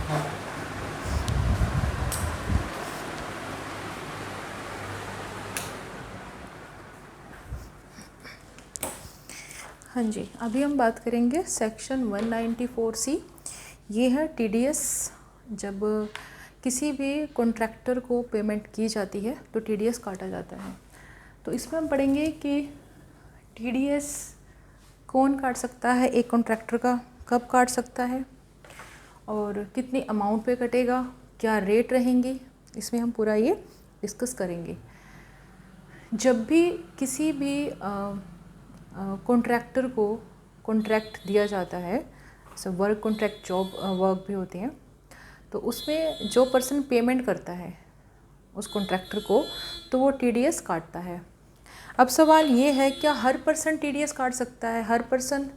हाँ जी, अभी हम बात करेंगे सेक्शन 194C। ये है टीडीएस। जब किसी भी कॉन्ट्रैक्टर को पेमेंट की जाती है तो टीडीएस काटा जाता है। तो इसमें हम पढ़ेंगे कि टीडीएस कौन काट सकता है एक कॉन्ट्रैक्टर का, कब काट सकता है और कितनी अमाउंट पे कटेगा, क्या रेट रहेंगी, इसमें हम पूरा ये डिस्कस करेंगे। जब भी किसी भी कॉन्ट्रैक्टर को कॉन्ट्रैक्ट दिया जाता है, जैसे वर्क कॉन्ट्रैक्ट, जॉब वर्क भी होती हैं, तो उसमें जो पर्सन पेमेंट करता है उस कॉन्ट्रैक्टर को, तो वो टीडीएस काटता है। अब सवाल ये है, क्या हर पर्सन टीडीएस काट सकता है? हर पर्सन,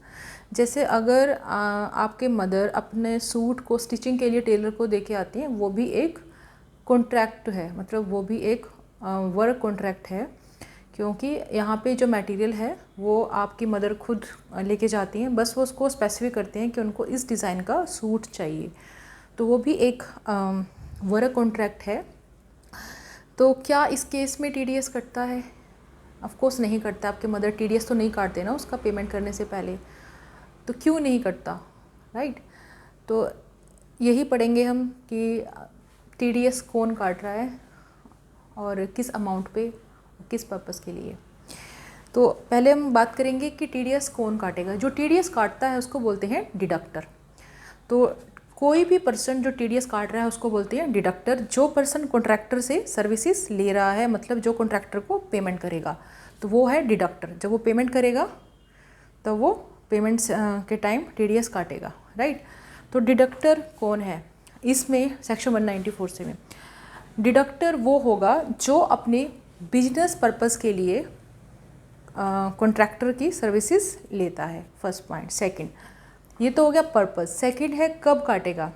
जैसे अगर आपके मदर अपने सूट को स्टिचिंग के लिए टेलर को दे के आती हैं, वो भी एक कॉन्ट्रैक्ट है, मतलब वो भी एक वर्क कॉन्ट्रैक्ट है, क्योंकि यहाँ पे जो मटेरियल है वो आपकी मदर खुद लेके जाती हैं, बस वो उसको स्पेसिफिक करते हैं कि उनको इस डिज़ाइन का सूट चाहिए, तो वो भी एक वर्क कॉन्ट्रैक्ट है। तो क्या इस केस में टीडीएस कटता है? ऑफ कोर्स नहीं कटता। आपके मदर टीडीएस तो नहीं काटते ना उसका पेमेंट करने से पहले, तो क्यों नहीं कटता, राइट? तो यही पढ़ेंगे हम कि टीडीएस कौन काट रहा है और किस अमाउंट पे, किस पर्पस के लिए। तो पहले हम बात करेंगे कि टीडीएस कौन काटेगा। जो टीडीएस काटता है उसको बोलते हैं डिडक्टर। तो कोई भी पर्सन जो टीडीएस काट रहा है उसको बोलते हैं डिडक्टर। जो पर्सन कॉन्ट्रैक्टर से सर्विसेज ले रहा है, मतलब जो कॉन्ट्रैक्टर को पेमेंट करेगा, तो वो है डिडक्टर। जब वो पेमेंट करेगा तो वो पेमेंट के टाइम टीडीएस काटेगा, राइट? तो डिडक्टर कौन है इसमें सेक्शन 194 से में? डिडक्टर वो होगा जो अपने बिजनेस पर्पस के लिए कॉन्ट्रैक्टर की सर्विसेज लेता है, फर्स्ट पॉइंट। सेकंड, ये तो हो गया पर्पस। सेकंड है कब काटेगा।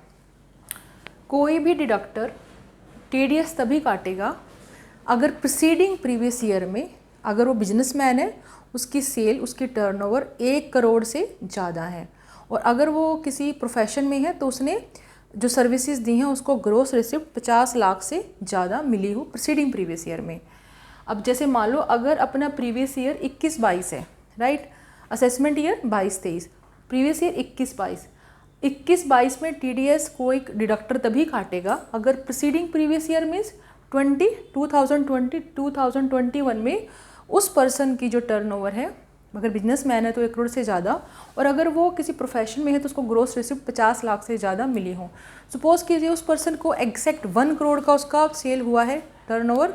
कोई भी डिडक्टर टीडीएस तभी काटेगा अगर प्रीसीडिंग प्रीवियस ईयर में, अगर वो बिजनेसमैन है, उसकी सेल, उसकी टर्नओवर 1 करोड़ से ज़्यादा है, और अगर वो किसी प्रोफेशन में है तो उसने जो सर्विसेज दी हैं उसको ग्रोस रिसिप्ट 50 लाख से ज़्यादा मिली हो प्रीसीडिंग प्रीवियस ईयर में। अब जैसे मान लो अगर अपना प्रीवियस ईयर 21-22 है, right? Assessment year 22-23, previous year 21-22 में टीडीएस कोई डिडक्टर तभी काटेगा अगर प्रीसीडिंग प्रीवियस ईयर मीन्स 2021 में उस पर्सन की जो टर्नओवर है, अगर बिजनेसमैन है तो 1 करोड़ से ज़्यादा, और अगर वो किसी प्रोफेशन में है तो उसको ग्रोस रिसिप्ट 50 लाख से ज़्यादा मिली हो। सपोज कीजिए उस पर्सन को एग्जैक्ट 1 करोड़ का उसका सेल हुआ है, टर्नओवर,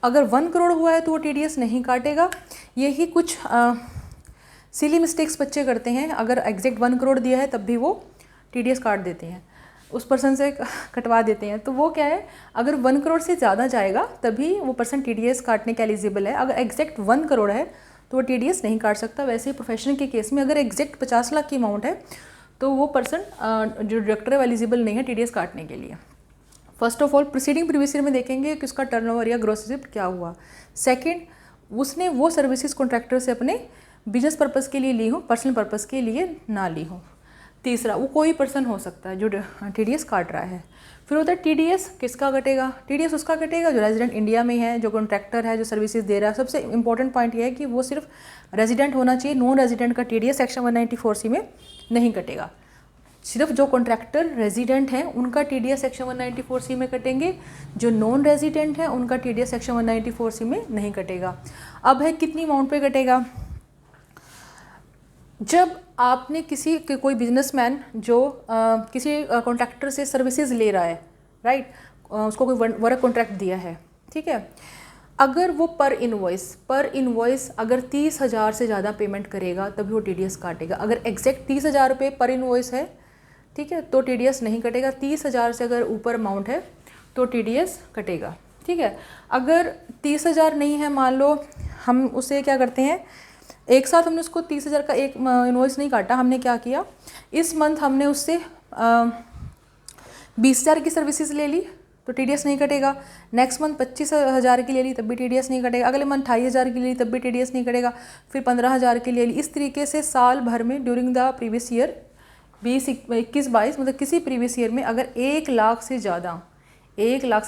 अगर 1 करोड़ हुआ है तो वो टीडीएस नहीं काटेगा। यही कुछ सिली मिस्टेक्स बच्चे करते हैं, अगर एग्जैक्ट 1 करोड़ दिया है तब भी वो टीडीएस काट देते हैं, उस पर्सन से कटवा देते हैं। तो वो क्या है, अगर 1 करोड़ से ज़्यादा जाएगा तभी वो पर्सन टीडीएस काटने के एलिजिबल है। अगर एग्जैक्ट 1 करोड़ है तो वो टीडीएस नहीं काट सकता। वैसे ही प्रोफेशन के केस में अगर एग्जैक्ट 50 लाख की अमाउंट है तो वो पर्सन जो डायरेक्टर है एलिजिबल नहीं है टीडीएस काटने के लिए। First of all preceding previous year में देखेंगे कि उसका टर्नओवर या ग्रॉस रिसिप्ट क्या हुआ। सेकंड, उसने वो सर्विसेज कॉन्ट्रैक्टर से अपने बिजनेस पर्पस के लिए ली हो, पर्सनल पर्पस के लिए ना ली हो। तीसरा, वो कोई पर्सन हो सकता है जो टीडीएस काट रहा है। फिर होता है टीडीएस किसका कटेगा। टीडीएस उसका कटेगा जो रेजिडेंट इंडिया में है, जो कॉन्ट्रैक्टर है, जो सर्विसेज दे रहा है। सबसे इंपॉर्टेंट पॉइंट ये है कि वो सिर्फ रेजिडेंट होना चाहिए। नॉन रेजिडेंट का टीडीएस सेक्शन 194C में नहीं कटेगा। सिर्फ जो कॉन्ट्रैक्टर रेजिडेंट हैं उनका टीडीएस सेक्शन 194C में कटेंगे, जो नॉन रेजिडेंट हैं उनका टीडीएस सेक्शन 194C में नहीं कटेगा। अब है कितनी अमाउंट पे कटेगा। जब आपने कोई बिजनेसमैन जो किसी कॉन्ट्रैक्टर से सर्विसेज ले रहा है, राइट, उसको कोई वर्क कॉन्ट्रैक्ट दिया है, ठीक है, अगर वो पर इनवॉइस अगर 30,000 से ज़्यादा पेमेंट करेगा तभी वो टीडीएस काटेगा। अगर एग्जैक्ट 30,000 रुपये पर इनवॉइस है, ठीक है, तो टीडीएस नहीं कटेगा। 30,000 से अगर ऊपर अमाउंट है तो टीडीएस कटेगा, ठीक है। अगर 30,000 नहीं है, मान लो हम उसे क्या करते हैं, एक साथ हमने उसको 30,000 का एक इनवॉइस नहीं काटा। हमने क्या किया, इस मंथ हमने उससे 20,000 की सर्विसेज ले ली तो टीडीएस नहीं कटेगा। नेक्स्ट मंथ 25,000 की ले ली तब भी टीडीएस नहीं कटेगा। अगले मंथ 28,000 की ले ली तब भी टीडीएस नहीं कटेगा। फिर 15,000 की ले ली। इस तरीके से साल भर में ड्यूरिंग द प्रीवियस ईयर 21-22 मतलब किसी प्रीवियस ईयर में अगर 1 लाख से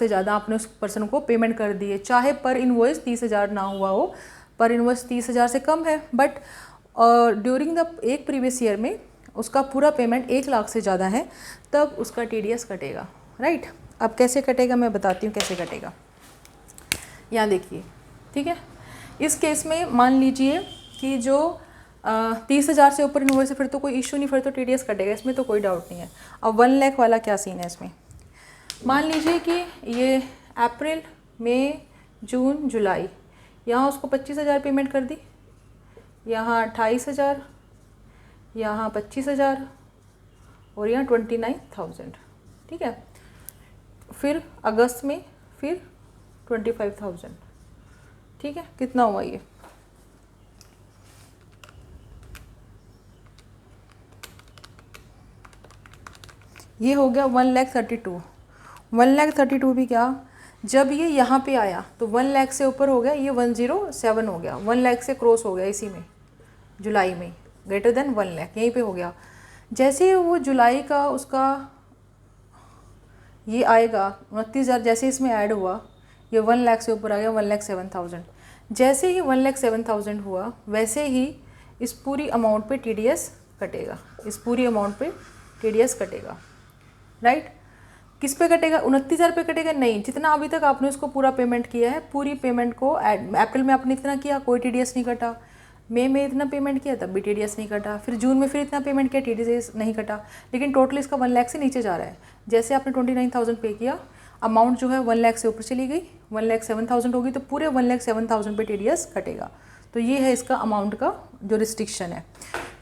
ज़्यादा आपने उस पर्सन को पेमेंट कर दी है, चाहे पर इनवॉइस 30,000 ना हुआ हो, पर इनवॉइस 30,000 से कम है, बट ड्यूरिंग द एक प्रीवियस ईयर में उसका पूरा पेमेंट 1 लाख से ज़्यादा है, तब उसका TDS कटेगा, राइट। अब कैसे कटेगा मैं बताती हूँ कैसे कटेगा। यहाँ देखिए, ठीक है। इस केस में मान लीजिए कि जो 30,000 से ऊपर इनवॉइस है, फिर तो कोई इशू नहीं, फिर तो TDS कटेगा, इसमें तो कोई डाउट नहीं है। अब 1 लाख वाला क्या सीन है इसमें, मान लीजिए कि ये अप्रैल, मई, जून, जुलाई, यहाँ उसको 25,000 पेमेंट कर दी, यहाँ 28,000, यहाँ 25,000 और यहाँ 29,000, ठीक है। फिर अगस्त में फिर 25,000, ठीक है। कितना हुआ ये हो गया 1,32,000। 1,32,000 भी क्या, जब ये यहाँ पे आया तो 1 लाख से ऊपर हो गया, ये 107 हो गया, 1 लाख से क्रॉस हो गया इसी में, जुलाई में, ग्रेटर देन 1 लाख यहीं पे हो गया। जैसे वो जुलाई का उसका ये आएगा 29,000, जैसे इसमें ऐड हुआ ये 1 लाख से ऊपर आ गया, 1,07,000। जैसे ही 1,07,000 हुआ वैसे ही इस पूरी अमाउंट पे TDS कटेगा, इस पूरी अमाउंट पे TDS कटेगा, राइट। किस पे कटेगा, 29,000 पे कटेगा नहीं, जितना अभी तक आपने उसको पूरा पेमेंट किया है, पूरी पेमेंट को अप्रैल में आपने इतना किया, कोई TDS नहीं कटा, मई में इतना पेमेंट किया तब भी TDS नहीं कटा, फिर जून में फिर इतना पेमेंट किया, TDS नहीं कटा, लेकिन टोटल इसका 1 लाख से नीचे जा रहा है। जैसे आपने 29,000 पे किया, अमाउंट जो है 1 लाख से ऊपर चली गई, 1,07,000 होगी, तो पूरे 1,07,000 पे TDS कटेगा। तो ये है इसका अमाउंट का जो रिस्ट्रिक्शन है।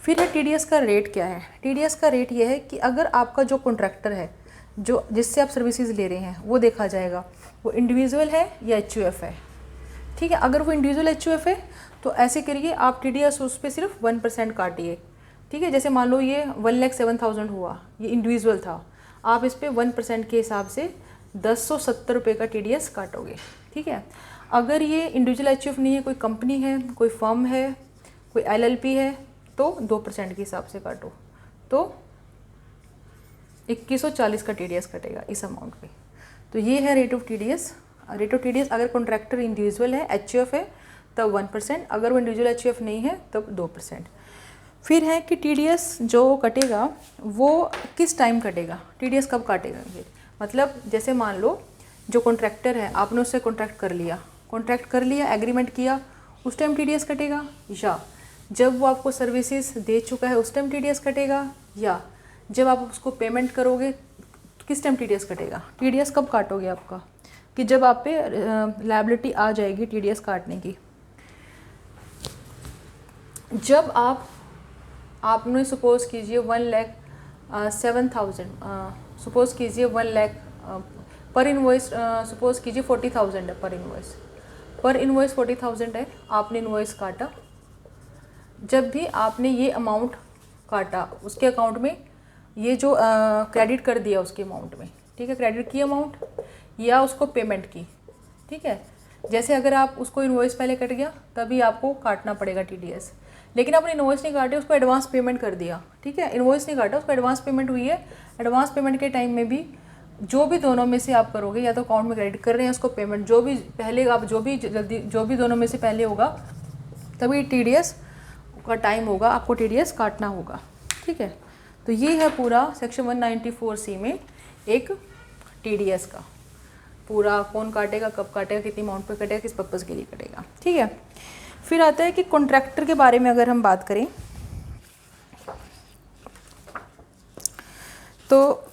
फिर है TDS का रेट क्या है। TDS का रेट ये है कि अगर आपका जो कॉन्ट्रैक्टर है, जो जिससे आप सर्विसेज ले रहे हैं, वो देखा जाएगा वो इंडिविजुअल है या HUF है, ठीक है। अगर वो इंडिविजुअल HUF है तो ऐसे करिए आप TDS उस पर सिर्फ 1% काटिए, ठीक है। जैसे मान लो ये 1,07,000 हुआ, ये इंडिविजुअल था, आप इस पर 1% के हिसाब से 1070 रुपये का TDS काटोगे, ठीक है। अगर ये इंडिविजुअल HUF नहीं है, कोई कंपनी है, कोई फर्म है, कोई LLP है, तो 2% के हिसाब से काटो, तो 2140 का TDS कटेगा इस अमाउंट पे। तो ये है rate of TDS। Rate of TDS अगर कॉन्ट्रैक्टर इंडिविजुअल है, HUF है, तब 1%, अगर वो इंडिविजुअल HUF नहीं है तब 2%। फिर है कि TDS जो कटेगा वो किस टाइम कटेगा, TDS कब काटेगा फिर, मतलब जैसे मान लो जो कॉन्ट्रैक्टर है, आपने उससे कॉन्ट्रैक्ट कर लिया, एग्रीमेंट किया, उस टाइम TDS कटेगा, या जब वो आपको सर्विसेज दे चुका है उस टाइम TDS कटेगा, या जब आप उसको पेमेंट करोगे किस टाइम TDS कटेगा। TDS कब काटोगे आपका, कि जब आप पे लायबिलिटी आ जाएगी TDS काटने की। जब आपने सपोज़ कीजिए 1,07,000, सपोज़ कीजिए 1 लाख पर इनवॉइस, सपोज़ कीजिए 40,000 है पर इनवॉइस 40,000 है, आपने इनवॉइस काटा, जब भी आपने ये अमाउंट काटा उसके अकाउंट में ये जो क्रेडिट कर दिया उसके अमाउंट में, ठीक है, क्रेडिट की अमाउंट या उसको पेमेंट की, ठीक है। जैसे अगर आप उसको इनवॉइस पहले कट गया तभी आपको काटना पड़ेगा TDS, लेकिन आपने इनवॉइस नहीं काटे, उसको एडवांस पेमेंट कर दिया, ठीक है, इनवॉइस नहीं काटा, उसको एडवांस पेमेंट हुई है, एडवांस पेमेंट के टाइम में भी जो भी दोनों में से आप करोगे, या तो अकाउंट में क्रेडिट कर रहे हैं उसको पेमेंट, जो भी पहले आप जो भी दोनों में से पहले होगा तभी TDS का टाइम होगा, आपको TDS काटना होगा, ठीक है। तो ये है पूरा सेक्शन 194C में एक TDS का पूरा, कौन काटेगा, कब काटेगा, कितनी अमाउंट पे कटेगा, किस पर्पज़ के लिए कटेगा, ठीक है। फिर आता है कि कॉन्ट्रैक्टर के बारे में अगर हम बात करें तो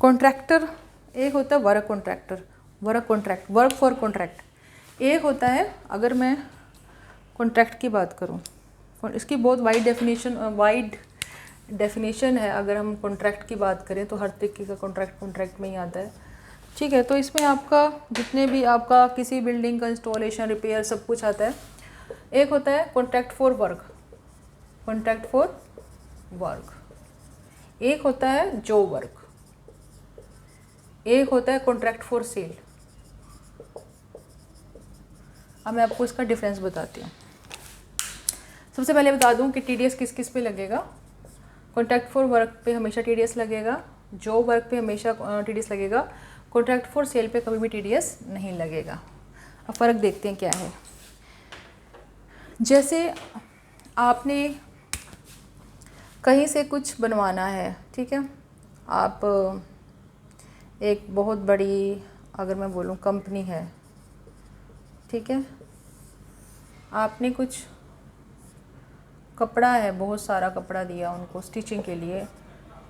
कॉन्ट्रैक्टर एक होता है work contractor, work for contract एक होता है। अगर मैं कॉन्ट्रैक्ट की बात करूं, इसकी बहुत वाइड डेफिनेशन है। अगर हम कॉन्ट्रैक्ट की बात करें तो हर तरीके का कॉन्ट्रैक्ट में ही आता है, ठीक है। तो इसमें आपका जितने भी आपका किसी बिल्डिंग का इंस्टॉलेशन, रिपेयर, सब कुछ आता है। एक होता है कॉन्ट्रैक्ट फॉर वर्क, एक होता है जो वर्क, एक होता है कॉन्ट्रैक्ट फॉर सेल। अब मैं आपको इसका डिफरेंस बताती हूँ। सबसे पहले बता दूँ कि TDS किस किस पे लगेगा। कॉन्ट्रैक्ट फॉर वर्क पे हमेशा TDS लगेगा, जॉब वर्क पे हमेशा TDS लगेगा, कॉन्ट्रैक्ट फॉर सेल पे कभी भी TDS नहीं लगेगा। अब फ़र्क देखते हैं क्या है। जैसे आपने कहीं से कुछ बनवाना है, ठीक है, आप एक बहुत बड़ी, अगर मैं बोलूँ कंपनी है, ठीक है, आपने कुछ कपड़ा है, बहुत सारा कपड़ा दिया उनको स्टिचिंग के लिए,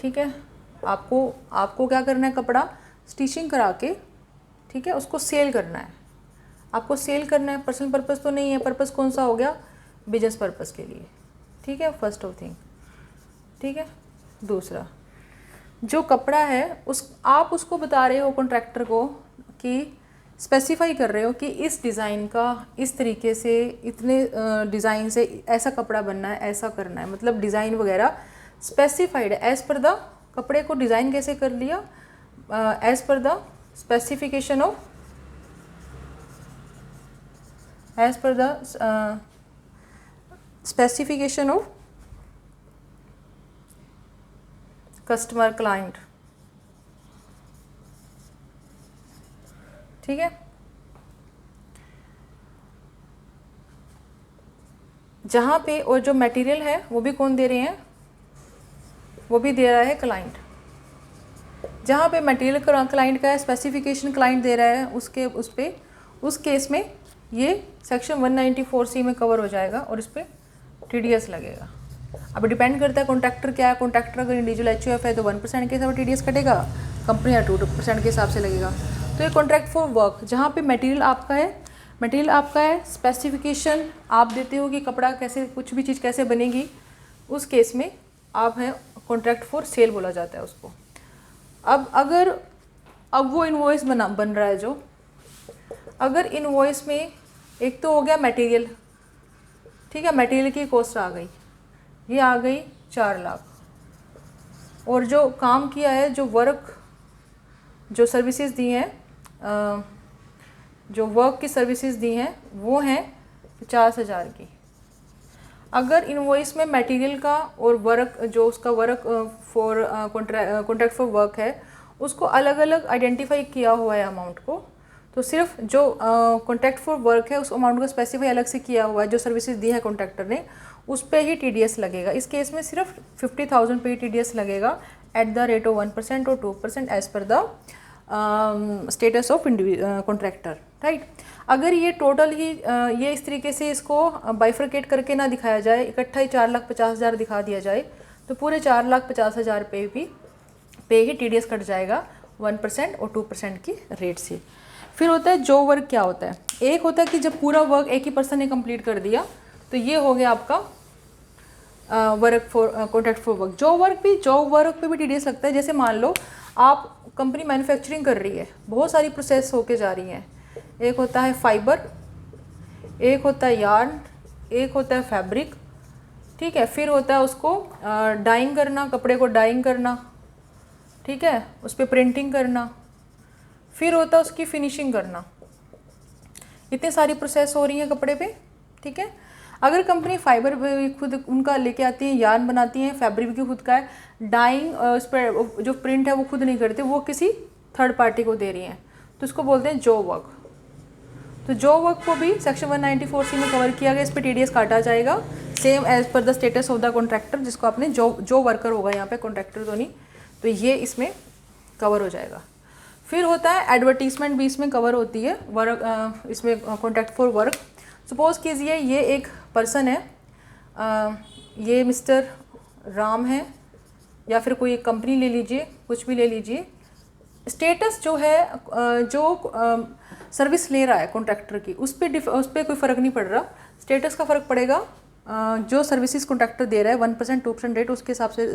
ठीक है, आपको क्या करना है, कपड़ा स्टिचिंग करा के, ठीक है, उसको सेल करना है। आपको सेल करना है, पर्सनल पर्पस तो नहीं है। पर्पस कौन सा हो गया, बिजनेस पर्पस के लिए, ठीक है, फर्स्ट ऑफ थिंग, ठीक है। दूसरा, जो कपड़ा है आप उसको बता रहे हो कॉन्ट्रैक्टर को कि स्पेसिफाई कर रहे हो कि इस डिज़ाइन का इस तरीके से, इतने डिज़ाइन से ऐसा कपड़ा बनना है, ऐसा करना है, मतलब डिज़ाइन वगैरह स्पेसिफाइड है। एज़ पर द कपड़े को डिज़ाइन कैसे कर लिया, as per the specification of, as per the specification of customer client, ठीक है। जहाँ पे, और जो मटेरियल है वो भी कौन दे रहे हैं, वो भी दे रहा है क्लाइंट। जहाँ पे मटेरियल क्लाइंट का है, स्पेसिफिकेशन क्लाइंट दे रहा है, उस केस में ये सेक्शन 194C में कवर हो जाएगा और इस पर TDS लगेगा। अब डिपेंड करता है कॉन्ट्रैक्टर क्या है। कॉन्ट्रैक्टर अगर इंडिविजुअल HUF है तो 1% के हिसाब से TDS कटेगा, कंपनी या 2% के हिसाब से लगेगा। तो ये कॉन्ट्रैक्ट फॉर वर्क, जहाँ पे मटेरियल आपका है, स्पेसिफिकेशन आप देते हो कि कपड़ा कैसे, कुछ भी चीज़ कैसे बनेगी, उस केस में आप है कॉन्ट्रैक्ट फॉर सेल बोला जाता है उसको। अब वो इनवॉइस बन रहा है जो, अगर इनवॉइस में एक तो हो गया मटेरियल, ठीक है, मटेरियल की कॉस्ट आ गई, ये आ गई 4 लाख, और जो काम किया है, जो वर्क, जो सर्विसेज दी हैं, जो वर्क की सर्विसेज दी हैं वो हैं 50,000 की। अगर इनवॉइस में मटेरियल का और वर्क, जो उसका work for contract for work है, उसको अलग अलग आइडेंटिफाई किया हुआ है अमाउंट को, तो सिर्फ जो कॉन्ट्रैक्ट फॉर वर्क है उस अमाउंट को स्पेसिफाई अलग से किया हुआ है, जो सर्विसेज दी है कॉन्ट्रैक्टर ने, उस पर ही TDS लगेगा। इस केस में सिर्फ 50,000 पे ही TDS लगेगा एट द रेट ऑफ 1% और 2% as per the status of contractor, right. अगर ये टोटल ही ये इस तरीके से इसको बाइफरकेट करके ना दिखाया जाए, इकट्ठा ही 4,50,000 दिखा दिया जाए, तो पूरे 4,50,000 पे ही TDS कट जाएगा 1% और 2% की रेट से। फिर होता है जॉब वर्क। क्या होता है, एक होता है कि जब पूरा वर्क एक ही पर्सन ने कंप्लीट कर दिया, तो ये हो गया आपका work for contract for work. Job work पे भी TDS लगता है। जैसे मान लो आप कंपनी मैन्युफैक्चरिंग कर रही है, बहुत सारी प्रोसेस होके जा रही हैं, एक होता है फाइबर, एक होता है यार्न, एक होता है फैब्रिक, ठीक है, फिर होता है उसको डाइंग करना, कपड़े को डाइंग करना, ठीक है, उस पर प्रिंटिंग करना, फिर होता है उसकी फिनिशिंग करना। इतनी सारी प्रोसेस हो रही है कपड़े पे, ठीक है। अगर कंपनी फाइबर खुद उनका लेके आती है, यार्न बनाती है, फैब्रिक भी खुद का है, डाइंग उस पर जो प्रिंट है वो खुद नहीं करते, वो किसी थर्ड पार्टी को दे रही हैं, तो इसको बोलते हैं जॉब वर्क। तो जॉब वर्क को भी सेक्शन 194C में कवर किया गया, इस पर TDS काटा जाएगा same as per the status of the contractor, जिसको आपने जो वर्कर होगा यहाँ पे, कॉन्ट्रैक्टर तो नहीं, तो ये इसमें कवर हो जाएगा। फिर होता है एडवर्टीजमेंट भी इसमें कवर होती है वर्क, इसमें कॉन्ट्रैक्ट फॉर वर्क। सपोज़ कीजिए ये एक पर्सन है, ये मिस्टर राम है, या फिर कोई एक कंपनी ले लीजिए, कुछ भी ले लीजिए। स्टेटस जो है, जो सर्विस ले रहा है कॉन्ट्रैक्टर की, उस पर कोई फ़र्क नहीं पड़ रहा। स्टेटस का फ़र्क पड़ेगा जो सर्विसेज कॉन्ट्रैक्टर दे रहा है, 1% 2% रेट उसके हिसाब से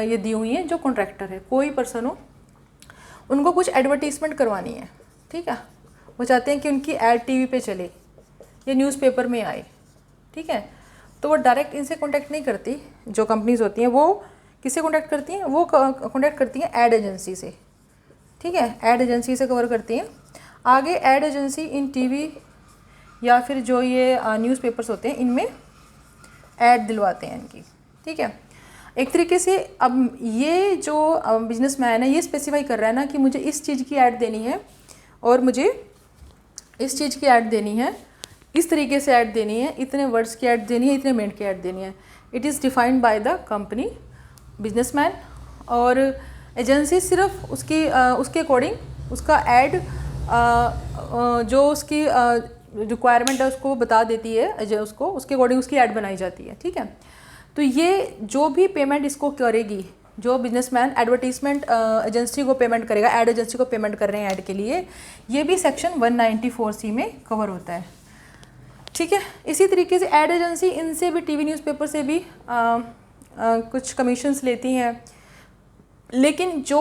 ये दी हुई है। जो कॉन्ट्रैक्टर है, कोई पर्सन हो, उनको कुछ एडवर्टीजमेंट करवानी है, ठीक है, वो चाहते हैं कि उनकी ऐड TV पे चले या न्यूज़पेपर में आए, ठीक है, तो वो डायरेक्ट इनसे कॉन्टैक्ट नहीं करती। जो कंपनीज होती हैं वो किससे कॉन्टैक्ट करती हैं, वो कॉन्टैक्ट करती हैं ऐड एजेंसी से, ठीक है, ऐड एजेंसी से कवर करती हैं। आगे ऐड एजेंसी इन TV या फिर जो ये न्यूज़पेपर्स होते हैं, इनमें ऐड दिलवाते हैं इनकी, ठीक है। एक तरीके से अब ये जो बिजनेसमैन है ये स्पेसिफाई कर रहा है ना कि मुझे इस चीज़ की ऐड देनी है और मुझे इस चीज़ की ऐड देनी है, इस तरीके से ऐड देनी है, इतने वर्ड्स की ऐड देनी है, इतने मिनट की ऐड देनी है। It is defined by the company businessman, और एजेंसी सिर्फ उसके अकॉर्डिंग उसका ऐड जो उसकी रिक्वायरमेंट है उसको बता देती है, उसको उसके अकॉर्डिंग उसकी ऐड बनाई जाती है। ठीक है, तो ये जो भी पेमेंट इसको करेगी, जो बिजनेसमैन एडवर्टीजमेंट एजेंसी को पेमेंट करेगा, एड एजेंसी को पेमेंट कर रहे हैं ऐड के लिए, ये भी सेक्शन 194C में कवर होता है। ठीक है, इसी तरीके से एड एजेंसी इनसे भी, टीवी न्यूज़पेपर से भी कुछ कमीशंस लेती हैं, लेकिन जो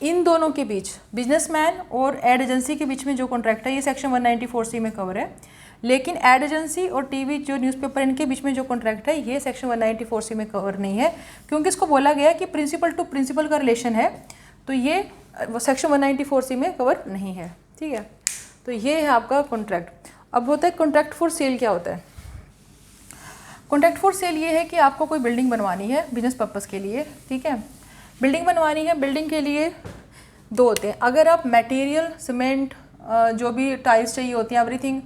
इन दोनों के बीच बिजनेसमैन और एड एजेंसी के बीच में जो कॉन्ट्रैक्ट है ये सेक्शन 194C में कवर है, लेकिन एड एजेंसी और टीवी जो न्यूज़पेपर इनके बीच में जो कॉन्ट्रैक्ट है ये सेक्शन 194C में कवर नहीं है, क्योंकि इसको बोला गया है कि प्रिंसिपल टू प्रिंसिपल का रिलेशन है, तो ये सेक्शन 194C में कवर नहीं है। ठीक है, तो ये है आपका कॉन्ट्रैक्ट। अब होता है कॉन्ट्रैक्ट फॉर सेल। क्या होता है कॉन्ट्रैक्ट फॉर सेल? ये है कि आपको कोई बिल्डिंग बनवानी है बिजनेस पर्पज़ के लिए। ठीक है, बिल्डिंग बनवानी है, बिल्डिंग के लिए दो होते हैं। अगर आप मटेरियल, सीमेंट, जो भी टाइल्स चाहिए होती हैं, एवरीथिंग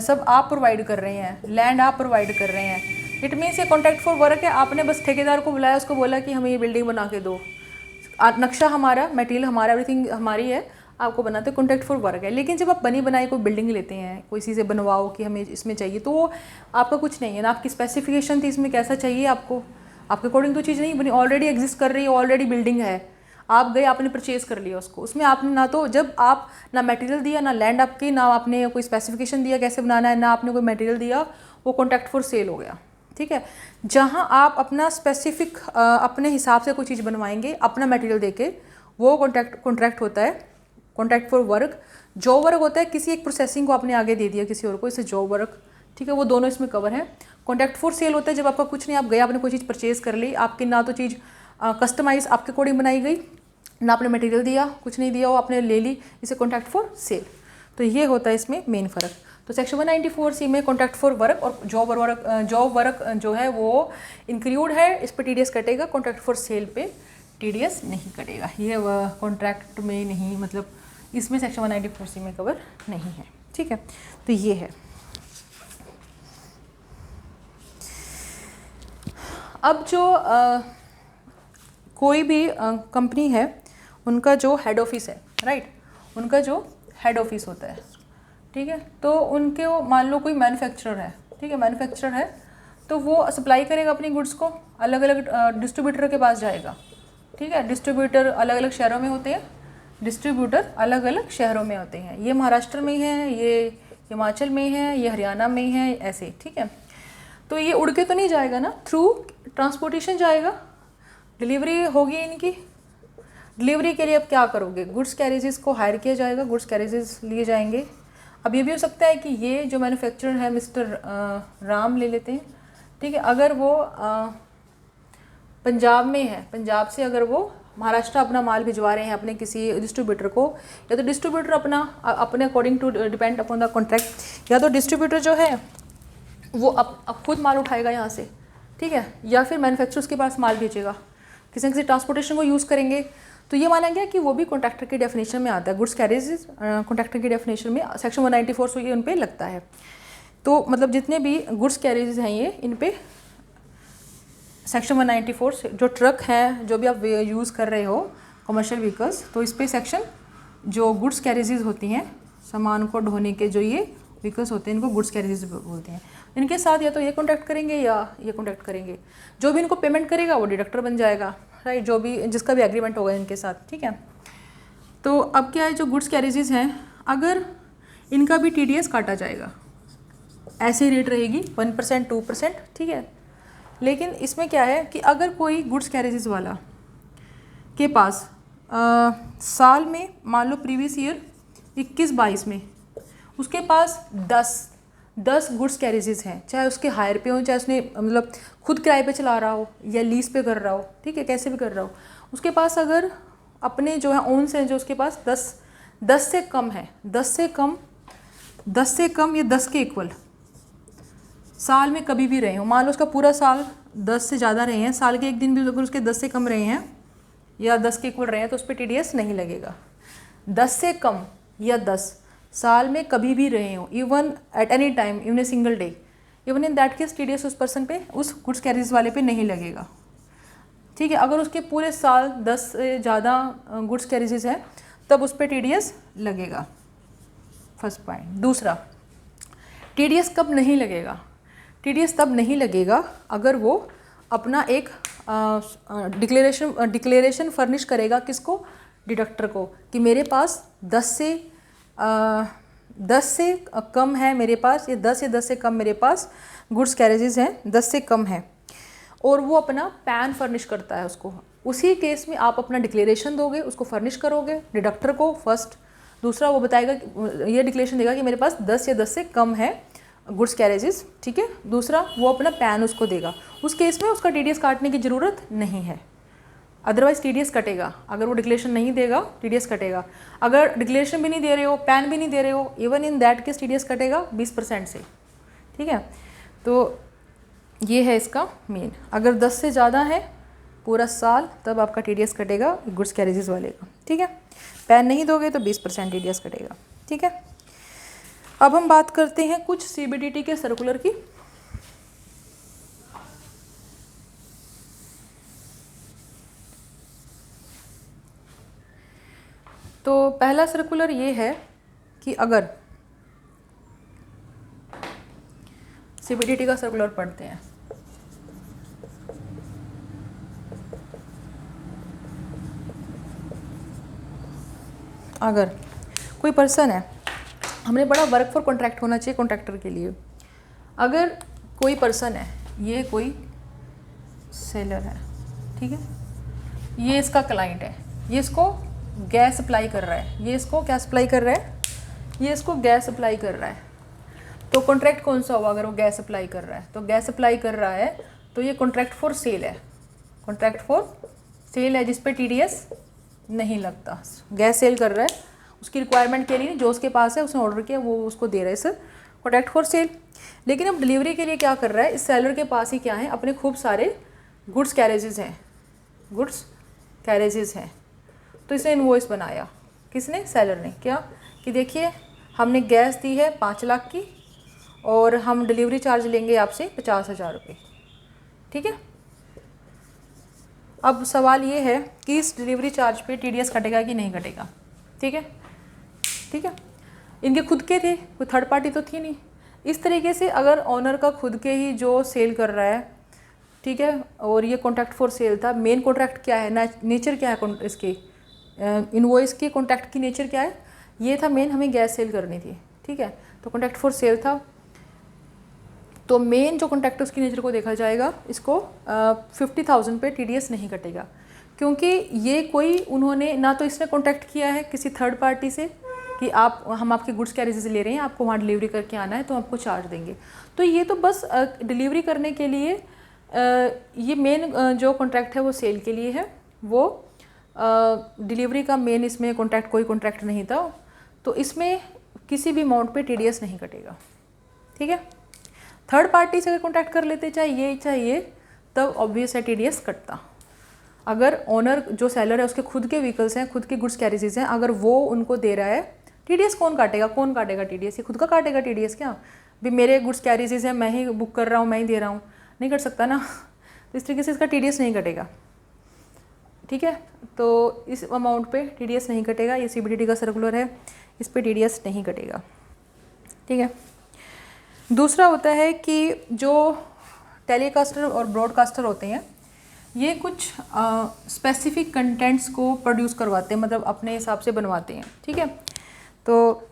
सब आप प्रोवाइड कर रहे हैं, लैंड आप प्रोवाइड कर रहे हैं, इट मीन्स ये कॉन्ट्रैक्ट फॉर वर्क है। आपने बस ठेकेदार को बुलाया, उसको बोला कि हमें ये बिल्डिंग बना के दो, नक्शा हमारा, मटेरियल हमारा, एवरीथिंग हमारी है, आपको बनाते कॉन्ट्रैक्ट फॉर वर्क है। लेकिन जब आप बनी बनाई कोई बिल्डिंग लेते हैं, कोई चीज़ें बनवाओ कि हमें इसमें चाहिए, तो वो आपका कुछ नहीं है ना, आपकी स्पेसिफिकेशन थी इसमें कैसा चाहिए आपको, आपके अकॉर्डिंग तो चीज़ नहीं बनी, ऑलरेडी एग्जिस्ट कर रही है, ऑलरेडी बिल्डिंग है, आप गए, आपने परचेज़ कर लिया उसको, उसमें आपने ना तो जब आप ना मटेरियल दिया, ना लैंड आपकी, ना आपने कोई स्पेसिफिकेशन दिया कैसे बनाना है, ना आपने कोई मटेरियल दिया, वो कॉन्ट्रैक्ट फॉर सेल हो गया। ठीक है, जहाँ आप अपना स्पेसिफिक अपने हिसाब से कोई चीज़ बनवाएंगे अपना मटेरियल देके, वो कॉन्ट्रैक्ट होता है contract for work. Job work होता है किसी एक प्रोसेसिंग को आपने आगे दे दिया किसी और को, इसे जॉब वर्क। ठीक है, वो दोनों इसमें कवर है। कॉन्ट्रैक्ट फॉर सेल होता है जब आपका कुछ नहीं, आप गए, आपने कोई चीज़ परचेज़ कर ली, आपकी ना तो चीज़ कस्टमाइज आपके अकॉर्डिंग बनाई गई, ना आपने मटेरियल दिया, कुछ नहीं दिया, वो आपने ले ली, इसे कॉन्ट्रैक्ट फॉर सेल। तो ये होता है इसमें मेन फ़र्क। तो सेक्शन 194C में कॉन्ट्रैक्ट फॉर वर्क और जॉब वर्क जो है वो इंक्लूड है, इस पर TDS कटेगा, कॉन्ट्रैक्ट फॉर सेल पे TDS नहीं कटेगा। ये कॉन्ट्रैक्ट में नहीं, मतलब इसमें सेक्शन 194C में कवर नहीं है। ठीक है, तो ये है। अब जो कोई भी कंपनी है, उनका जो हेड ऑफिस है, राइट, उनका जो हेड ऑफिस होता है, ठीक है, तो उनके वो मान लो कोई मैन्युफैक्चरर है, ठीक है, मैन्युफैक्चरर है, तो वो सप्लाई करेगा अपनी गुड्स को, अलग अलग डिस्ट्रीब्यूटर के पास जाएगा। ठीक है, डिस्ट्रीब्यूटर अलग अलग शहरों में होते हैं, डिस्ट्रीब्यूटर अलग अलग शहरों में होते हैं, ये महाराष्ट्र में है, ये हिमाचल में है, ये हरियाणा में है, ऐसे। ठीक है, तो ये उड़ के तो नहीं जाएगा ना, थ्रू ट्रांसपोर्टेशन जाएगा, डिलीवरी होगी इनकी। डिलीवरी के लिए अब क्या करोगे, गुड्स कैरेजेस को हायर किया जाएगा, गुड्स कैरेजेस लिए जाएंगे। अब ये भी हो सकता है कि ये जो मैन्युफैक्चरर है मिस्टर राम ले लेते हैं, ठीक है, अगर वो पंजाब में है, पंजाब से अगर वो महाराष्ट्र अपना माल भिजवा रहे हैं अपने किसी डिस्ट्रीब्यूटर को, या तो डिस्ट्रीब्यूटर अपने according to depend upon the contract, या तो डिस्ट्रीब्यूटर जो है वो अब खुद माल उठाएगा यहाँ से, ठीक है, या फिर मैन्युफैक्चरर उसके पास माल भेजेगा, किसी न किसी ट्रांसपोर्टेशन को यूज़ करेंगे। तो ये माना गया कि वो भी कॉन्ट्रैक्टर की डेफिनेशन में आता है, गुड्स कैरेजेस कॉन्ट्रैक्टर की डेफिनेशन में सेक्शन 194 से ये उन पर लगता है। तो मतलब जितने भी गुड्स कैरेजेस हैं ये, इन पे सेक्शन 194 से, जो ट्रक है, जो भी आप यूज़ कर रहे हो कमर्शियल व्हीकल्स, तो इस पर सेक्शन जो गुड्स कैरेजेस होती हैं, सामान को ढोने के जो ये व्हीकल्स होते हैं, इनको गुड्स कैरेजेस बोलते हैं। इनके साथ या तो ये कॉन्ट्रैक्ट करेंगे या ये कॉन्ट्रैक्ट करेंगे, जो भी इनको पेमेंट करेगा वो डिडक्टर बन जाएगा, राइट, जो भी जिसका भी एग्रीमेंट होगा इनके साथ। ठीक है, तो अब क्या है, जो गुड्स कैरेजेस हैं, अगर इनका भी TDS काटा जाएगा, ऐसे रेट रहेगी 1%, 2%, ठीक है। लेकिन इसमें क्या है कि अगर कोई गुड्स कैरेजेस वाला के पास साल में मान लो प्रीवियस ईयर 21-22 में उसके पास 10 गुड्स कैरेजेस हैं, चाहे उसके हायर पे हो, चाहे उसने मतलब खुद किराए पे चला रहा हो या लीज पे कर रहा हो, ठीक है, कैसे भी कर रहा हो, उसके पास अगर अपने जो है ओन्स हैं, जो उसके पास 10 से कम है, 10 से कम या 10 के इक्वल, साल में कभी भी रहे हो, मान लो उसका पूरा साल 10 से ज़्यादा रहे हैं, साल के एक दिन भी अगर उसके 10 से कम रहे हैं या 10 के इक्वल रहे हैं तो उस पर TDS नहीं लगेगा। 10 से कम या 10 साल में कभी भी रहे हो, even at any time, even a single day, even in that case TDS उस पर्सन पे, उस गुड्स कैरेजेस वाले पे नहीं लगेगा। ठीक है, अगर उसके पूरे साल 10 से ज़्यादा गुड्स कैरेजेस हैं तब उस पर TDS लगेगा, फर्स्ट पॉइंट। दूसरा, TDS कब नहीं लगेगा? TDS तब नहीं लगेगा अगर वो अपना एक डिक्लेरेशन फर्निश करेगा, किसको? डिडक्टर को, कि मेरे पास 10 से कम है मेरे पास, ये 10 या 10 से कम मेरे पास गुड्स कैरेजेस हैं, 10 से कम है, और वो अपना पैन फर्निश करता है उसको। उसी केस में आप अपना डिक्लेरेशन दोगे, उसको फर्निश करोगे डिडक्टर को फर्स्ट। दूसरा, वो बताएगा, ये डिक्लेरेशन देगा कि मेरे पास 10 या 10 से कम है गुड्स कैरेजेस, ठीक है। दूसरा, वो अपना पैन उसको देगा। उस केस में उसका TDS काटने की ज़रूरत नहीं है, अदरवाइज TDS कटेगा। अगर वो डिक्लेरेशन नहीं देगा TDS कटेगा। अगर डिक्लेरेशन भी नहीं दे रहे हो, पैन भी नहीं दे रहे हो, even in that case TDS कटेगा 20% से, ठीक है। तो ये है इसका मेन। अगर 10 से ज़्यादा है पूरा साल तब आपका TDS कटेगा गुड्स कैरेजेस वाले का, ठीक है। पैन नहीं दोगे तो 20% TDS कटेगा, ठीक है। अब हम बात करते हैं कुछ CBDT के सर्कुलर की। तो पहला सर्कुलर ये है कि अगर CBDT का सर्कुलर पढ़ते हैं, अगर कोई पर्सन है, हमने बड़ा वर्क फॉर कॉन्ट्रैक्ट होना चाहिए कॉन्ट्रैक्टर के लिए। अगर कोई पर्सन है, ये कोई सेलर है, ठीक है, ये इसका क्लाइंट है, ये इसको गैस सप्लाई कर रहा है, ये इसको क्या सप्लाई कर रहा है? ये इसको गैस सप्लाई कर रहा है। तो कॉन्ट्रैक्ट कौन सा होगा अगर वो गैस सप्लाई कर रहा है? तो गैस सप्लाई कर रहा है तो ये कॉन्ट्रैक्ट फॉर सेल है, कॉन्ट्रैक्ट फॉर सेल है, जिस पे TDS नहीं लगता। गैस सेल कर रहा है, उसकी रिक्वायरमेंट के लिए जो उसके पास है, उसने ऑर्डर किया, वो उसको दे रहा है सर, कॉन्ट्रैक्ट फॉर सेल। लेकिन अब डिलीवरी के लिए क्या कर रहा है? इस सेलर के पास ही क्या है? अपने खूब सारे गुड्स कैरेजेस हैं, गुड्स कैरेजेस हैं। तो इसने इनवॉइस बनाया, किसने? सेलर ने। क्या कि देखिए हमने गैस दी है 5 लाख की और हम डिलीवरी चार्ज लेंगे आपसे 50,000 रुपये, ठीक है। अब सवाल ये है कि इस डिलीवरी चार्ज पे TDS कटेगा कि नहीं कटेगा, ठीक है, ठीक है। इनके खुद के थे, कोई थर्ड पार्टी तो थी नहीं। इस तरीके से अगर ऑनर का खुद के ही जो सेल कर रहा है, ठीक है, और ये कॉन्ट्रैक्ट फॉर सेल था, मेन कॉन्ट्रैक्ट क्या है, नेचर क्या है इसकी, इनवॉइस की कॉन्ट्रैक्ट की नेचर क्या है? ये था मेन, हमें गैस सेल करनी थी, ठीक है, तो कॉन्ट्रैक्ट फॉर सेल था। तो मेन जो कॉन्ट्रैक्ट उसकी नेचर को देखा जाएगा, इसको 50,000 पे TDS नहीं कटेगा, क्योंकि ये कोई उन्होंने ना तो इसने कॉन्ट्रैक्ट किया है किसी थर्ड पार्टी से कि हम आपके गुड्स कैरेजेस ले रहे हैं, आपको वहाँ डिलीवरी करके आना है तो आपको चार्ज देंगे। तो ये तो बस डिलीवरी करने के लिए, ये मेन जो कॉन्ट्रैक्ट है वो सेल के लिए है, वो डिलीवरी का मेन इसमें कॉन्ट्रैक्ट कोई कॉन्ट्रैक्ट नहीं था। तो इसमें किसी भी अमाउंट पे TDS नहीं कटेगा, ठीक है। थर्ड पार्टी से अगर कॉन्ट्रैक्ट कर लेते चाहे ये तब ऑब्वियस है TDS कटता। अगर ओनर जो सेलर है उसके खुद के व्हीकल्स हैं, खुद के गुड्स कैरेजेस हैं, अगर वो उनको दे रहा है, TDS कौन काटेगा TDS? ये खुद का काटेगा TDS क्या? भी मेरे गुड्स कैरेजेस हैं, मैं ही बुक कर रहा हूँ, मैं ही दे रहा हूँ, नहीं कर सकता ना। तो इस तरीके से इसका TDS नहीं कटेगा, ठीक है। तो इस अमाउंट पे TDS नहीं कटेगा, ये CBDT का सर्कुलर है, इस पे TDS नहीं कटेगा, ठीक है। दूसरा होता है कि जो टेलीकास्टर और ब्रॉडकास्टर होते हैं, ये कुछ स्पेसिफिक कंटेंट्स को प्रोड्यूस करवाते हैं, मतलब अपने हिसाब से बनवाते हैं, ठीक है। तो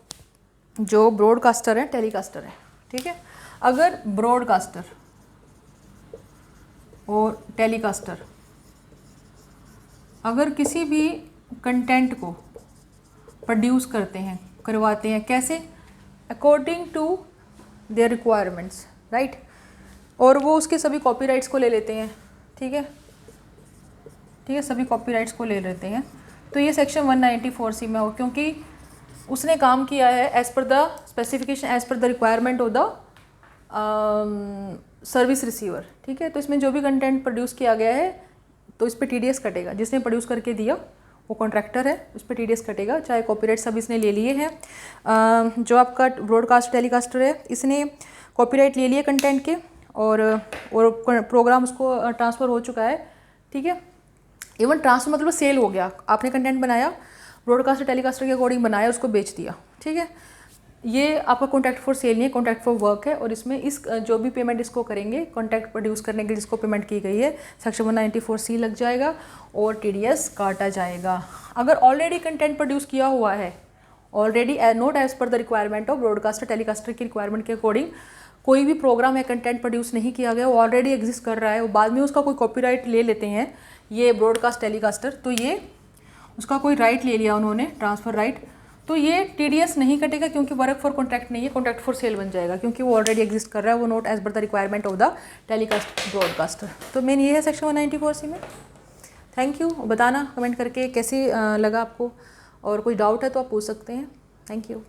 जो ब्रॉडकास्टर है, टेलीकास्टर है, ठीक है। अगर ब्रॉडकास्टर और टेलीकास्टर अगर किसी भी कंटेंट को प्रोड्यूस करवाते हैं, कैसे? According to their requirements, right, और वो उसके सभी कॉपीराइट्स को ले लेते हैं, ठीक है, ठीक है, सभी कॉपीराइट्स को ले लेते हैं। तो ये सेक्शन 194C में हो, क्योंकि उसने काम किया है as per the specification, as per the requirement of the service receiver, ठीक है। तो इसमें जो भी कंटेंट प्रोड्यूस किया गया है तो इस पर TDS कटेगा। जिसने प्रोड्यूस करके दिया वो कॉन्ट्रैक्टर है, उस पर TDS कटेगा, चाहे कॉपीराइट सब इसने ले लिए हैं। जो आपका ब्रॉडकास्ट टेलीकास्टर है इसने कॉपीराइट ले लिए कंटेंट के, और प्रोग्राम उसको ट्रांसफ़र हो चुका है, ठीक है। इवन ट्रांसफ़र मतलब सेल हो गया, आपने कंटेंट बनाया, ब्रॉडकास्टर टेलीकास्टर के अकॉर्डिंग बनाया, उसको बेच दिया, ठीक है। ये आपका कॉन्ट्रैक्ट फॉर सेल नहीं है, कॉन्ट्रैक्ट फॉर वर्क है। और इसमें इस जो भी पेमेंट इसको करेंगे, कॉन्ट्रैक्ट प्रोड्यूस करने के लिए जिसको पेमेंट की गई है, सेक्शन 194C लग जाएगा और TDS काटा जाएगा। अगर ऑलरेडी कंटेंट प्रोड्यूस किया हुआ है, already not as per the requirement of broadcaster telecaster की रिक्वायरमेंट के अकॉर्डिंग कोई भी प्रोग्राम या कंटेंट प्रोड्यूस नहीं किया गया, वो ऑलरेडी एग्जिस्ट कर रहा है, वो बाद में उसका कोई कॉपीराइट ले लेते हैं ये ब्रॉडकास्ट टेलीकास्टर, तो ये उसका कोई राइट ले लिया उन्होंने, ट्रांसफ़र राइट, तो ये TDS नहीं कटेगा क्योंकि वर्क फॉर कॉन्ट्रैक्ट नहीं है, कॉन्ट्रैक्ट फॉर सेल बन जाएगा क्योंकि वो ऑलरेडी एग्जिस्ट कर रहा है, वो not as per the requirement of the telecast broadcaster. तो मेन ये है सेक्शन 194C में। Thank you. बताना कमेंट करके कैसे लगा आपको, और कोई डाउट है तो आप पूछ सकते हैं। Thank you.